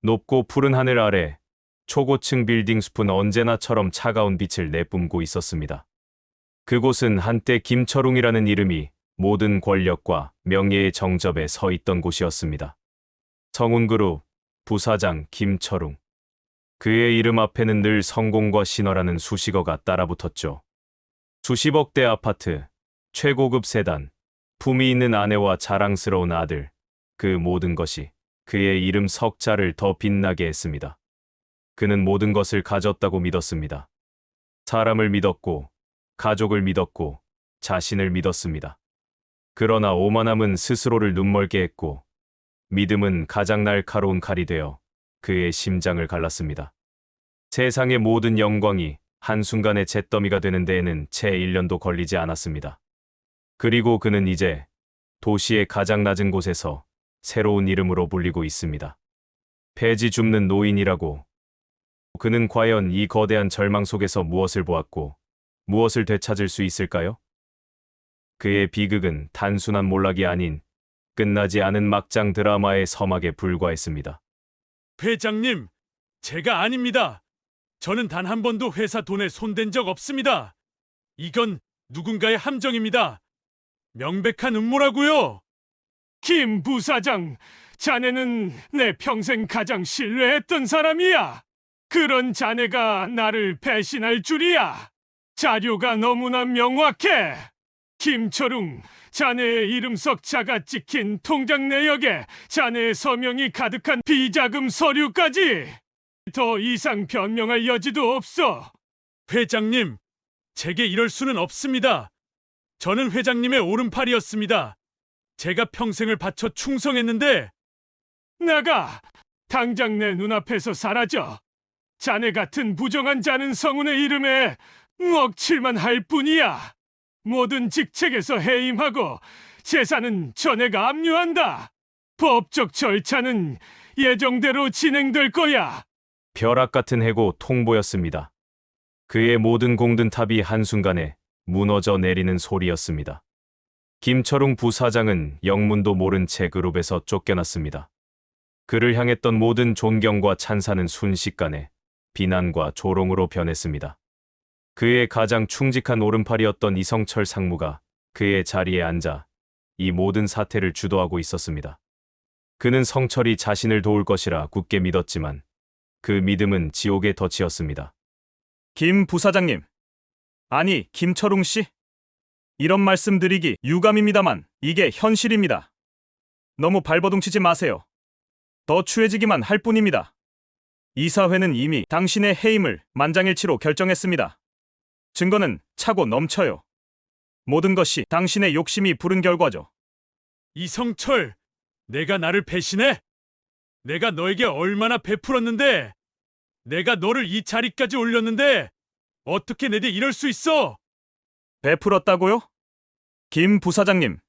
높고 푸른 하늘 아래 초고층 빌딩 숲은 언제나처럼 차가운 빛을 내뿜고 있었습니다. 그곳은 한때 김철웅이라는 이름이 모든 권력과 명예의 정접에 서 있던 곳이었습니다. 성운그룹 부사장 김철웅. 그의 이름 앞에는 늘 성공과 신화라는 수식어가 따라붙었죠. 수십억대 아파트, 최고급 세단, 품위 있는 아내와 자랑스러운 아들, 그 모든 것이 그의 이름 석자를 더 빛나게 했습니다. 그는 모든 것을 가졌다고 믿었습니다. 사람을 믿었고, 가족을 믿었고, 자신을 믿었습니다. 그러나 오만함은 스스로를 눈멀게 했고, 믿음은 가장 날카로운 칼이 되어 그의 심장을 갈랐습니다. 세상의 모든 영광이 한순간에 잿더미가 되는 데에는 채 1년도 걸리지 않았습니다. 그리고 그는 이제 도시의 가장 낮은 곳에서 새로운 이름으로 불리고 있습니다. 폐지 줍는 노인이라고. 그는 과연 이 거대한 절망 속에서 무엇을 보았고 무엇을 되찾을 수 있을까요? 그의 비극은 단순한 몰락이 아닌 끝나지 않은 막장 드라마의 서막에 불과했습니다. 회장님, 제가 아닙니다. 저는 단 한 번도 회사 돈에 손댄 적 없습니다. 이건 누군가의 함정입니다. 명백한 음모라고요. 김 부사장, 자네는 내 평생 가장 신뢰했던 사람이야. 그런 자네가 나를 배신할 줄이야. 자료가 너무나 명확해. 김철웅, 자네의 이름 석자가 찍힌 통장 내역에 자네의 서명이 가득한 비자금 서류까지. 더 이상 변명할 여지도 없어. 회장님, 제게 이럴 수는 없습니다. 저는 회장님의 오른팔이었습니다. 제가 평생을 바쳐 충성했는데. 나가! 당장 내 눈앞에서 사라져. 자네 같은 부정한 자는 성운의 이름에 먹칠만 할 뿐이야. 모든 직책에서 해임하고 재산은 전해가 압류한다. 법적 절차는 예정대로 진행될 거야. 벼락 같은 해고 통보였습니다. 그의 모든 공든 탑이 한순간에 무너져 내리는 소리였습니다. 김철웅 부사장은 영문도 모른 채 그룹에서 쫓겨났습니다. 그를 향했던 모든 존경과 찬사는 순식간에 비난과 조롱으로 변했습니다. 그의 가장 충직한 오른팔이었던 이성철 상무가 그의 자리에 앉아 이 모든 사태를 주도하고 있었습니다. 그는 성철이 자신을 도울 것이라 굳게 믿었지만 그 믿음은 지옥의 덫이었습니다. 김 부사장님, 아니 김철웅 씨, 이런 말씀 드리기 유감입니다만 이게 현실입니다. 너무 발버둥치지 마세요. 더 추해지기만 할 뿐입니다. 이사회는 이미 당신의 해임을 만장일치로 결정했습니다. 증거는 차고 넘쳐요. 모든 것이 당신의 욕심이 부른 결과죠. 이성철, 내가 나를 배신해? 내가 너에게 얼마나 베풀었는데, 내가 너를 이 자리까지 올렸는데 어떻게 내게 이럴 수 있어? 베풀었다고요? 김 부사장님,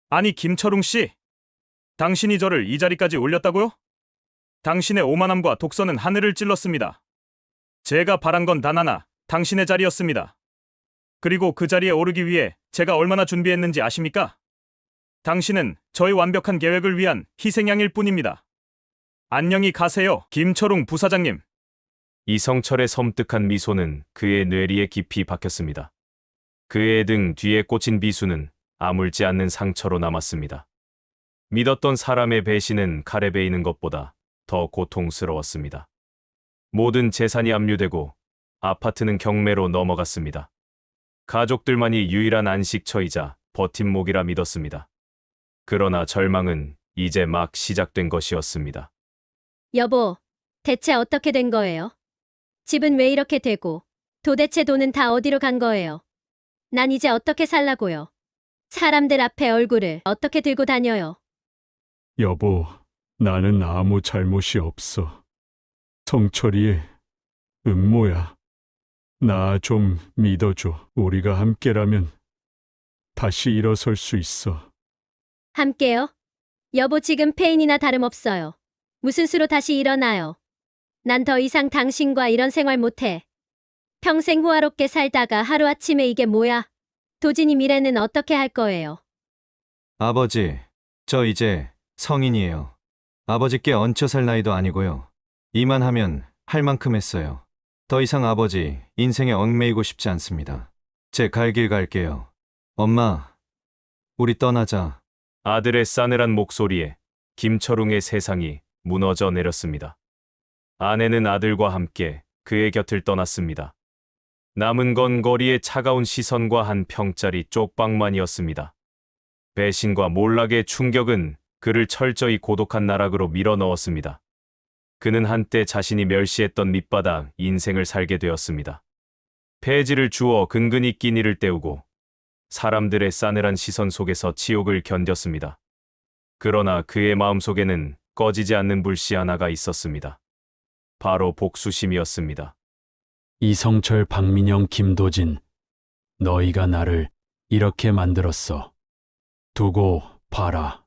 아니 김철웅 씨, 당신이 저를 이 자리까지 올렸다고요? 당신의 오만함과 독선은 하늘을 찔렀습니다. 제가 바란 건 단 하나, 당신의 자리였습니다. 그리고 그 자리에 오르기 위해 제가 얼마나 준비했는지 아십니까? 당신은 저의 완벽한 계획을 위한 희생양일 뿐입니다. 안녕히 가세요, 김철웅 부사장님. 이성철의 섬뜩한 미소는 그의 뇌리에 깊이 박혔습니다. 그의 등 뒤에 꽂힌 비수는 아물지 않는 상처로 남았습니다. 믿었던 사람의 배신은 칼에 베이는 것보다 더 고통스러웠습니다. 모든 재산이 압류되고 아파트는 경매로 넘어갔습니다. 가족들만이 유일한 안식처이자 버팀목이라 믿었습니다. 그러나 절망은 이제 막 시작된 것이었습니다. 여보, 대체 어떻게 된 거예요? 집은 왜 이렇게 되고, 도대체 돈은 다 어디로 간 거예요? 난 이제 어떻게 살라고요? 사람들 앞에 얼굴을 어떻게 들고 다녀요? 여보, 나는 아무 잘못이 없어. 성철이의 음모야. 나 좀 믿어줘. 우리가 함께라면 다시 일어설 수 있어. 함께요? 여보 지금 페인이나 다름없어요. 무슨 수로 다시 일어나요? 난 더 이상 당신과 이런 생활 못해. 평생 호화롭게 살다가 하루아침에 이게 뭐야? 도진이 미래는 어떻게 할 거예요? 아버지, 저 이제 성인이에요. 아버지께 얹혀 살 나이도 아니고요. 이만하면 할 만큼 했어요. 더 이상 아버지 인생에 얽매이고 싶지 않습니다. 제 갈 길 갈게요. 엄마, 우리 떠나자. 아들의 싸늘한 목소리에 김철웅의 세상이 무너져 내렸습니다. 아내는 아들과 함께 그의 곁을 떠났습니다. 남은 건 거리의 차가운 시선과 한 평짜리 쪽방만이었습니다. 배신과 몰락의 충격은 그를 철저히 고독한 나락으로 밀어 넣었습니다. 그는 한때 자신이 멸시했던 밑바닥 인생을 살게 되었습니다. 폐지를 주워 근근히 끼니를 때우고 사람들의 싸늘한 시선 속에서 치욕을 견뎠습니다. 그러나 그의 마음속에는 꺼지지 않는 불씨 하나가 있었습니다. 바로 복수심이었습니다. 이성철, 박민영, 김도진, 너희가 나를 이렇게 만들었어. 두고 봐라.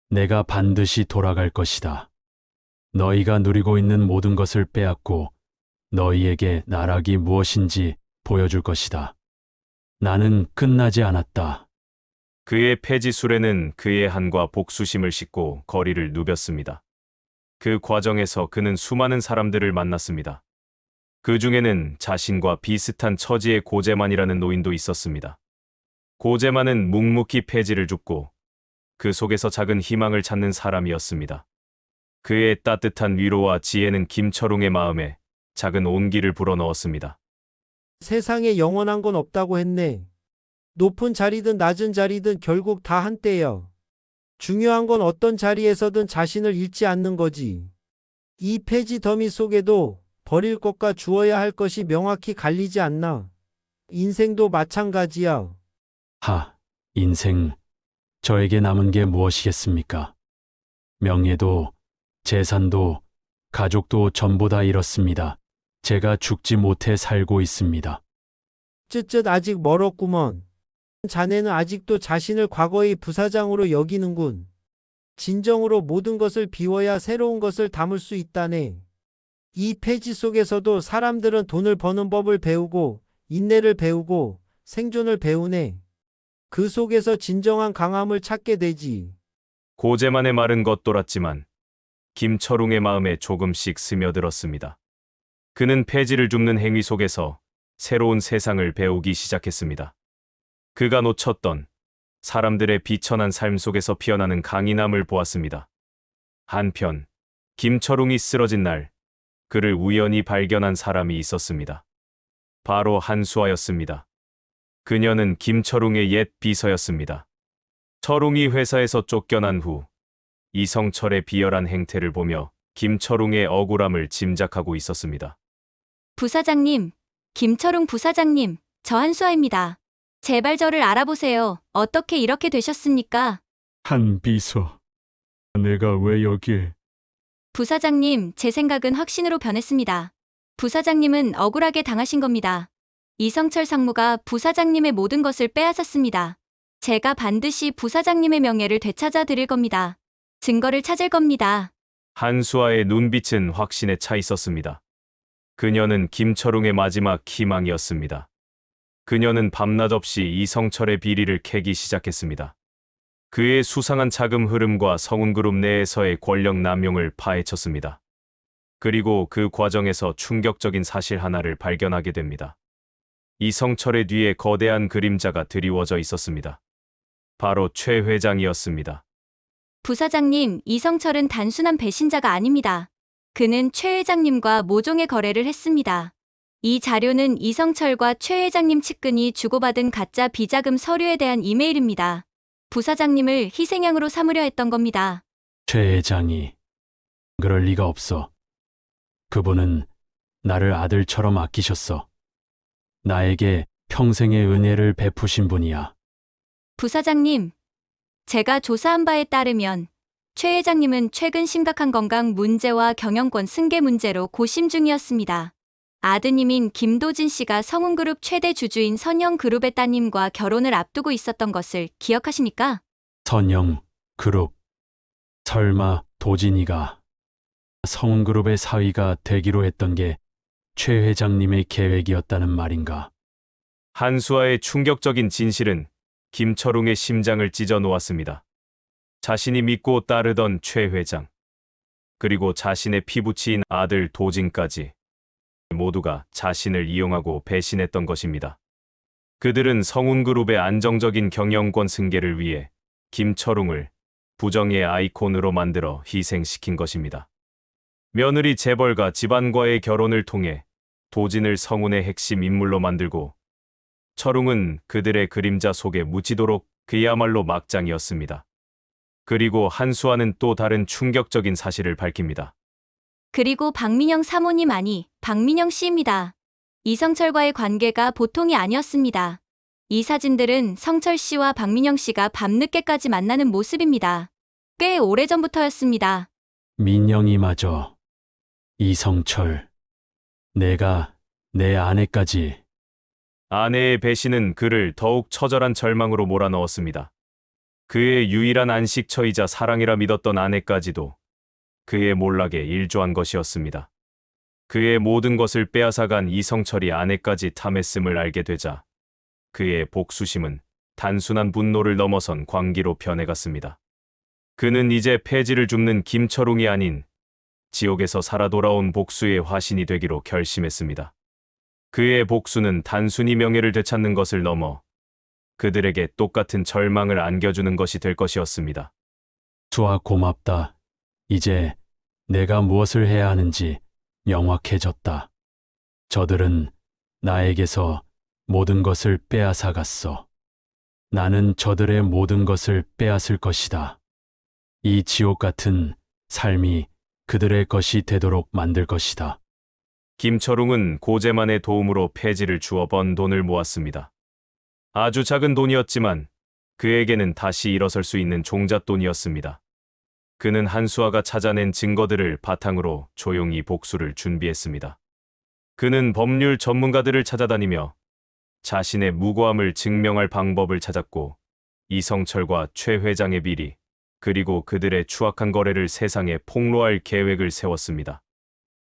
내가 반드시 돌아갈 것이다. 너희가 누리고 있는 모든 것을 빼앗고 너희에게 나락이 무엇인지 보여줄 것이다. 나는 끝나지 않았다. 그의 폐지술에는 그의 한과 복수심을 싣고 거리를 누볐습니다. 그 과정에서 그는 수많은 사람들을 만났습니다. 그 중에는 자신과 비슷한 처지의 고재만이라는 노인도 있었습니다. 고재만은 묵묵히 폐지를 줍고 그 속에서 작은 희망을 찾는 사람이었습니다. 그의 따뜻한 위로와 지혜는 김철웅의 마음에 작은 온기를 불어넣었습니다. 세상에 영원한 건 없다고 했네. 높은 자리든 낮은 자리든 결국 다 한때야. 중요한 건 어떤 자리에서든 자신을 잃지 않는 거지. 이 폐지 더미 속에도 버릴 것과 주어야 할 것이 명확히 갈리지 않나. 인생도 마찬가지야. 인생, 저에게 남은 게 무엇이겠습니까? 명예도, 재산도, 가족도 전부 다 잃었습니다. 제가 죽지 못해 살고 있습니다. 쯧쯧 아직 멀었구먼. 자네는 아직도 자신을 과거의 부사장으로 여기는군. 진정으로 모든 것을 비워야 새로운 것을 담을 수 있다네. 이 폐지 속에서도 사람들은 돈을 버는 법을 배우고 인내를 배우고 생존을 배우네. 그 속에서 진정한 강함을 찾게 되지. 고재만의 말은 겉돌았지만 김철웅의 마음에 조금씩 스며들었습니다. 그는 폐지를 줍는 행위 속에서 새로운 세상을 배우기 시작했습니다. 그가 놓쳤던 사람들의 비천한 삶 속에서 피어나는 강인함을 보았습니다. 한편 김철웅이 쓰러진 날 그를 우연히 발견한 사람이 있었습니다. 바로 한수아였습니다. 그녀는 김철웅의 옛 비서였습니다. 철웅이 회사에서 쫓겨난 후 이성철의 비열한 행태를 보며 김철웅의 억울함을 짐작하고 있었습니다. 부사장님, 김철웅 부사장님, 저 한수아입니다. 제발 저를 알아보세요. 어떻게 이렇게 되셨습니까? 한 비서, 내가 왜 여기에? 부사장님, 제 생각은 확신으로 변했습니다. 부사장님은 억울하게 당하신 겁니다. 이성철 상무가 부사장님의 모든 것을 빼앗았습니다. 제가 반드시 부사장님의 명예를 되찾아 드릴 겁니다. 증거를 찾을 겁니다. 한수아의 눈빛은 확신에 차 있었습니다. 그녀는 김철웅의 마지막 희망이었습니다. 그녀는 밤낮 없이 이성철의 비리를 캐기 시작했습니다. 그의 수상한 자금 흐름과 성운그룹 내에서의 권력 남용을 파헤쳤습니다. 그리고 그 과정에서 충격적인 사실 하나를 발견하게 됩니다. 이성철의 뒤에 거대한 그림자가 드리워져 있었습니다. 바로 최 회장이었습니다. 부사장님, 이성철은 단순한 배신자가 아닙니다. 그는 최 회장님과 모종의 거래를 했습니다. 이 자료는 이성철과 최 회장님 측근이 주고받은 가짜 비자금 서류에 대한 이메일입니다. 부사장님을 희생양으로 삼으려 했던 겁니다. 최 회장이. 그럴 리가 없어. 그분은 나를 아들처럼 아끼셨어. 나에게 평생의 은혜를 베푸신 분이야. 부사장님, 제가 조사한 바에 따르면 최 회장님은 최근 심각한 건강 문제와 경영권 승계 문제로 고심 중이었습니다. 아드님인 김도진 씨가 성운그룹 최대 주주인 선영그룹의 따님과 결혼을 앞두고 있었던 것을 기억하십니까? 선영 그룹. 설마 도진이가 성운그룹의 사위가 되기로 했던 게 최 회장님의 계획이었다는 말인가? 한수아의 충격적인 진실은 김철웅의 심장을 찢어 놓았습니다. 자신이 믿고 따르던 최 회장, 그리고 자신의 피부치인 아들 도진까지 모두가 자신을 이용하고 배신했던 것입니다. 그들은 성운그룹의 안정적인 경영권 승계를 위해 김철웅을 부정의 아이콘으로 만들어 희생시킨 것입니다. 며느리 재벌과 집안과의 결혼을 통해 도진을 성운의 핵심 인물로 만들고 철웅은 그들의 그림자 속에 묻히도록 그야말로 막장이었습니다. 그리고 한수아는 또 다른 충격적인 사실을 밝힙니다. 그리고 박민영 사모님 아니, 박민영 씨입니다. 이성철과의 관계가 보통이 아니었습니다. 이 사진들은 성철 씨와 박민영 씨가 밤늦게까지 만나는 모습입니다. 꽤 오래전부터였습니다. 민영이마저 이성철, 내가 내 아내까지. 아내의 배신은 그를 더욱 처절한 절망으로 몰아넣었습니다. 그의 유일한 안식처이자 사랑이라 믿었던 아내까지도 그의 몰락에 일조한 것이었습니다. 그의 모든 것을 빼앗아간 이성철이 아내까지 탐했음을 알게 되자 그의 복수심은 단순한 분노를 넘어선 광기로 변해갔습니다. 그는 이제 폐지를 줍는 김철웅이 아닌 지옥에서 살아 돌아온 복수의 화신이 되기로 결심했습니다. 그의 복수는 단순히 명예를 되찾는 것을 넘어 그들에게 똑같은 절망을 안겨주는 것이 될 것이었습니다. 수아 고맙다. 이제 내가 무엇을 해야 하는지 명확해졌다. 저들은 나에게서 모든 것을 빼앗아 갔어. 나는 저들의 모든 것을 빼앗을 것이다. 이 지옥 같은 삶이 그들의 것이 되도록 만들 것이다. 김철웅은 고재만의 도움으로 폐지를 주어 번 돈을 모았습니다. 아주 작은 돈이었지만 그에게는 다시 일어설 수 있는 종잣돈이었습니다. 그는 한수아가 찾아낸 증거들을 바탕으로 조용히 복수를 준비했습니다. 그는 법률 전문가들을 찾아다니며 자신의 무고함을 증명할 방법을 찾았고 이성철과 최 회장의 비리 그리고 그들의 추악한 거래를 세상에 폭로할 계획을 세웠습니다.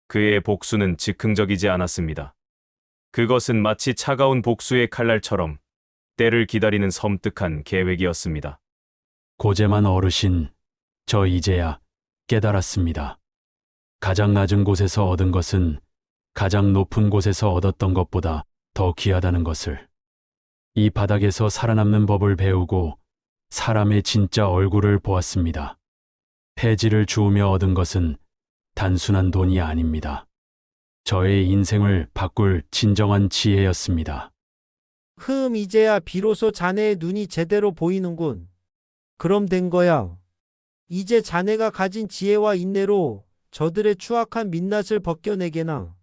그의 복수는 즉흥적이지 않았습니다. 그것은 마치 차가운 복수의 칼날처럼 때를 기다리는 섬뜩한 계획이었습니다. 고재만 어르신, 저 이제야 깨달았습니다. 가장 낮은 곳에서 얻은 것은 가장 높은 곳에서 얻었던 것보다 더 귀하다는 것을. 이 바닥에서 살아남는 법을 배우고 사람의 진짜 얼굴을 보았습니다. 폐지를 주우며 얻은 것은 단순한 돈이 아닙니다. 저의 인생을 바꿀 진정한 지혜였습니다. 이제야 비로소 자네의 눈이 제대로 보이는군. 그럼 된 거야. 이제 자네가 가진 지혜와 인내로 저들의 추악한 민낯을 벗겨내게나.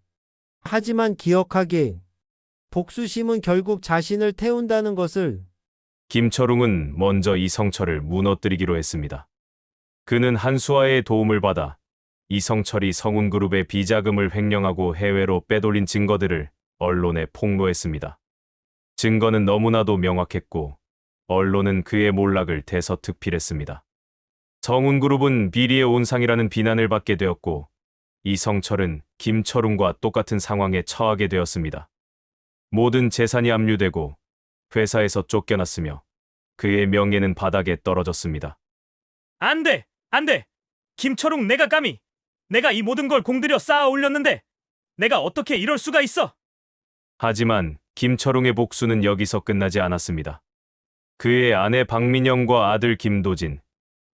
하지만 기억하게. 복수심은 결국 자신을 태운다는 것을. 김철웅은 먼저 이성철을 무너뜨리기로 했습니다. 그는 한수아의 도움을 받아 이성철이 성운그룹의 비자금을 횡령하고 해외로 빼돌린 증거들을 언론에 폭로했습니다. 증거는 너무나도 명확했고 언론은 그의 몰락을 대서특필했습니다. 성운그룹은 비리의 온상이라는 비난을 받게 되었고 이성철은 김철웅과 똑같은 상황에 처하게 되었습니다. 모든 재산이 압류되고 회사에서 쫓겨났으며 그의 명예는 바닥에 떨어졌습니다. 안 돼! 안 돼! 김철웅 내가 감히! 내가 이 모든 걸 공들여 쌓아 올렸는데 내가 어떻게 이럴 수가 있어! 하지만 김철웅의 복수는 여기서 끝나지 않았습니다. 그의 아내 박민영과 아들 김도진,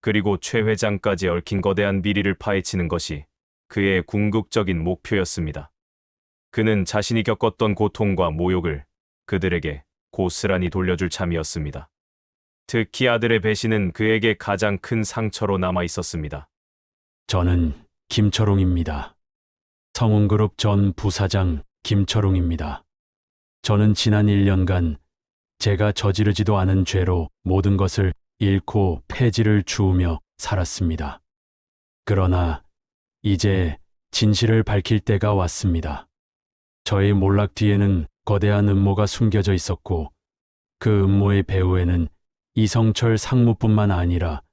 그리고 최 회장까지 얽힌 거대한 비리를 파헤치는 것이 그의 궁극적인 목표였습니다. 그는 자신이 겪었던 고통과 모욕을 그들에게 고스란히 돌려줄 참이었습니다. 특히 아들의 배신은 그에게 가장 큰 상처로 남아 있었습니다. 저는 김철웅입니다. 성운그룹 전 부사장 김철웅입니다. 저는 지난 1년간 제가 저지르지도 않은 죄로 모든 것을 잃고 폐지를 주우며 살았습니다. 그러나 이제 진실을 밝힐 때가 왔습니다. 저의 몰락 뒤에는 거대한 음모가 숨겨져 있었고 그 음모의 배후에는 이성철 상무뿐만 아니라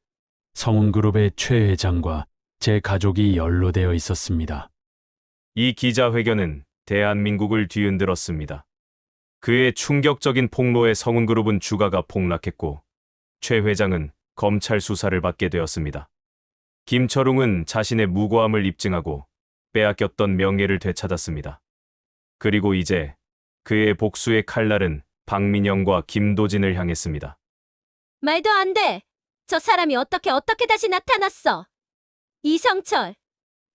성운그룹의 최 회장과 제 가족이 연루되어 있었습니다. 이 기자회견은 대한민국을 뒤흔들었습니다. 그의 충격적인 폭로에 성운그룹은 주가가 폭락했고 최 회장은 검찰 수사를 받게 되었습니다. 김철웅은 자신의 무고함을 입증하고 빼앗겼던 명예를 되찾았습니다. 그리고 이제 그의 복수의 칼날은 박민영과 김도진을 향했습니다. 말도 안 돼. 저 사람이 어떻게 다시 나타났어? 이성철,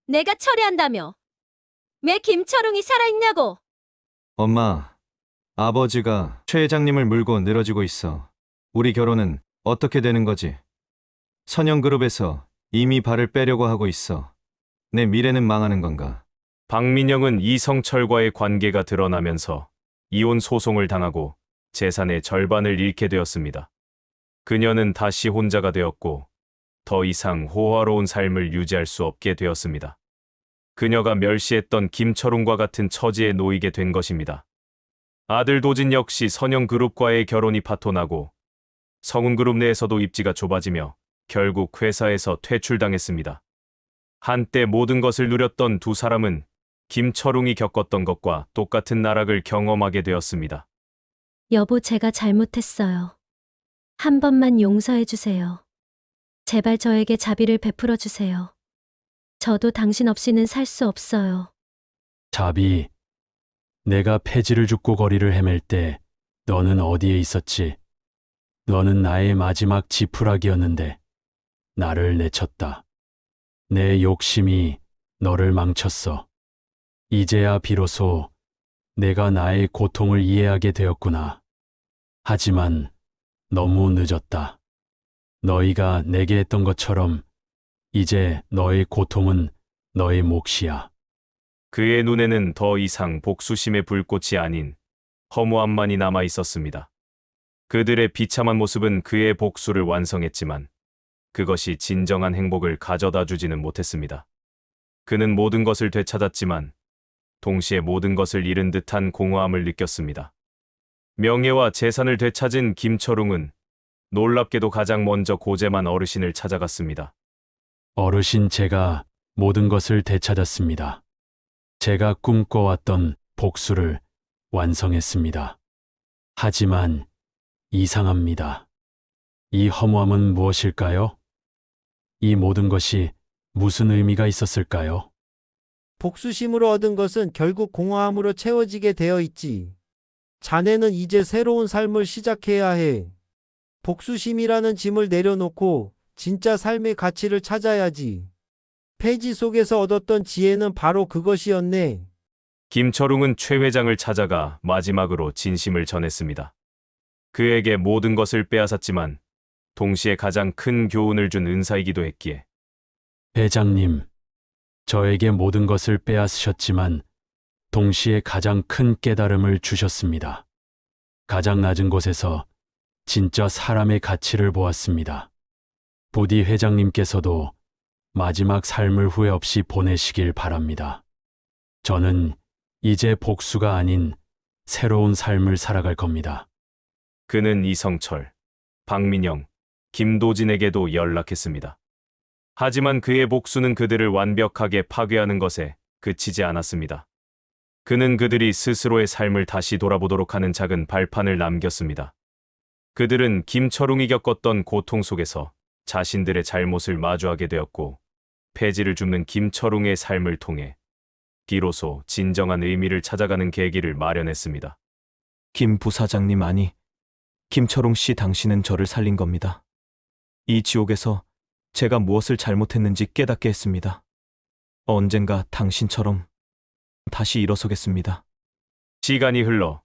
내가 처리한다며. 왜 김철웅이 살아있냐고. 엄마, 아버지가 최 회장님을 물고 늘어지고 있어. 우리 결혼은 어떻게 되는 거지? 선영그룹에서 이미 발을 빼려고 하고 있어. 내 미래는 망하는 건가? 박민영은 이성철과의 관계가 드러나면서 이혼 소송을 당하고 재산의 절반을 잃게 되었습니다. 그녀는 다시 혼자가 되었고 더 이상 호화로운 삶을 유지할 수 없게 되었습니다. 그녀가 멸시했던 김철웅과 같은 처지에 놓이게 된 것입니다. 아들 도진 역시 선영그룹과의 결혼이 파토나고 성운그룹 내에서도 입지가 좁아지며 결국 회사에서 퇴출당했습니다. 한때 모든 것을 누렸던 두 사람은 김철웅이 겪었던 것과 똑같은 나락을 경험하게 되었습니다. 여보, 제가 잘못했어요. 한 번만 용서해 주세요. 제발 저에게 자비를 베풀어 주세요. 저도 당신 없이는 살 수 없어요. 자비, 내가 폐지를 줍고 거리를 헤맬 때 너는 어디에 있었지? 너는 나의 마지막 지푸라기였는데 나를 내쳤다. 내 욕심이 너를 망쳤어. 이제야 비로소 내가 나의 고통을 이해하게 되었구나. 하지만 너무 늦었다. 너희가 내게 했던 것처럼 이제 너의 고통은 너의 몫이야. 그의 눈에는 더 이상 복수심의 불꽃이 아닌 허무함만이 남아 있었습니다. 그들의 비참한 모습은 그의 복수를 완성했지만 그것이 진정한 행복을 가져다 주지는 못했습니다. 그는 모든 것을 되찾았지만 동시에 모든 것을 잃은 듯한 공허함을 느꼈습니다. 명예와 재산을 되찾은 김철웅은 놀랍게도 가장 먼저 고재만 어르신을 찾아갔습니다. 어르신, 제가 모든 것을 되찾았습니다. 제가 꿈꿔왔던 복수를 완성했습니다. 하지만 이상합니다. 이 허무함은 무엇일까요? 이 모든 것이 무슨 의미가 있었을까요? 복수심으로 얻은 것은 결국 공허함으로 채워지게 되어 있지. 자네는 이제 새로운 삶을 시작해야 해. 복수심이라는 짐을 내려놓고 진짜 삶의 가치를 찾아야지. 폐지 속에서 얻었던 지혜는 바로 그것이었네. 김철웅은 최 회장을 찾아가 마지막으로 진심을 전했습니다. 그에게 모든 것을 빼앗았지만 동시에 가장 큰 교훈을 준 은사이기도 했기에 회장님, 저에게 모든 것을 빼앗으셨지만 동시에 가장 큰 깨달음을 주셨습니다. 가장 낮은 곳에서 진짜 사람의 가치를 보았습니다. 부디 회장님께서도 마지막 삶을 후회 없이 보내시길 바랍니다. 저는 이제 복수가 아닌 새로운 삶을 살아갈 겁니다. 그는 이성철, 박민영, 김도진에게도 연락했습니다. 하지만 그의 복수는 그들을 완벽하게 파괴하는 것에 그치지 않았습니다. 그는 그들이 스스로의 삶을 다시 돌아보도록 하는 작은 발판을 남겼습니다. 그들은 김철웅이 겪었던 고통 속에서 자신들의 잘못을 마주하게 되었고 폐지를 줍는 김철웅의 삶을 통해 비로소 진정한 의미를 찾아가는 계기를 마련했습니다. 김 부사장님, 아니, 김철웅 씨, 당신은 저를 살린 겁니다. 이 지옥에서 제가 무엇을 잘못했는지 깨닫게 했습니다. 언젠가 당신처럼 다시 일어서겠습니다. 시간이 흘러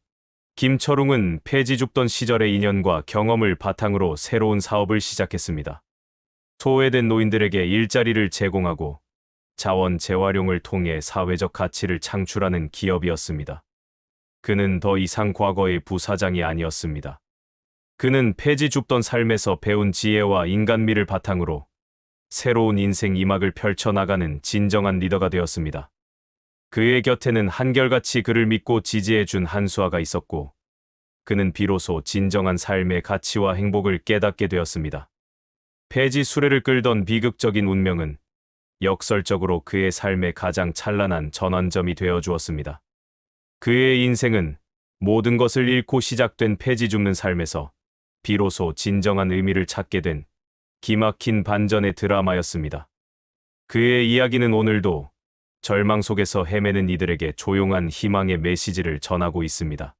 김철웅은 폐지 줍던 시절의 인연과 경험을 바탕으로 새로운 사업을 시작했습니다. 소외된 노인들에게 일자리를 제공하고 자원 재활용을 통해 사회적 가치를 창출하는 기업이었습니다. 그는 더 이상 과거의 부사장이 아니었습니다. 그는 폐지 줍던 삶에서 배운 지혜와 인간미를 바탕으로 새로운 인생 이막을 펼쳐나가는 진정한 리더가 되었습니다. 그의 곁에는 한결같이 그를 믿고 지지해준 한수아가 있었고 그는 비로소 진정한 삶의 가치와 행복을 깨닫게 되었습니다. 폐지 수레를 끌던 비극적인 운명은 역설적으로 그의 삶의 가장 찬란한 전환점이 되어 주었습니다. 그의 인생은 모든 것을 잃고 시작된 폐지 줍는 삶에서 비로소 진정한 의미를 찾게 된 기막힌 반전의 드라마였습니다. 그의 이야기는 오늘도 절망 속에서 헤매는 이들에게 조용한 희망의 메시지를 전하고 있습니다.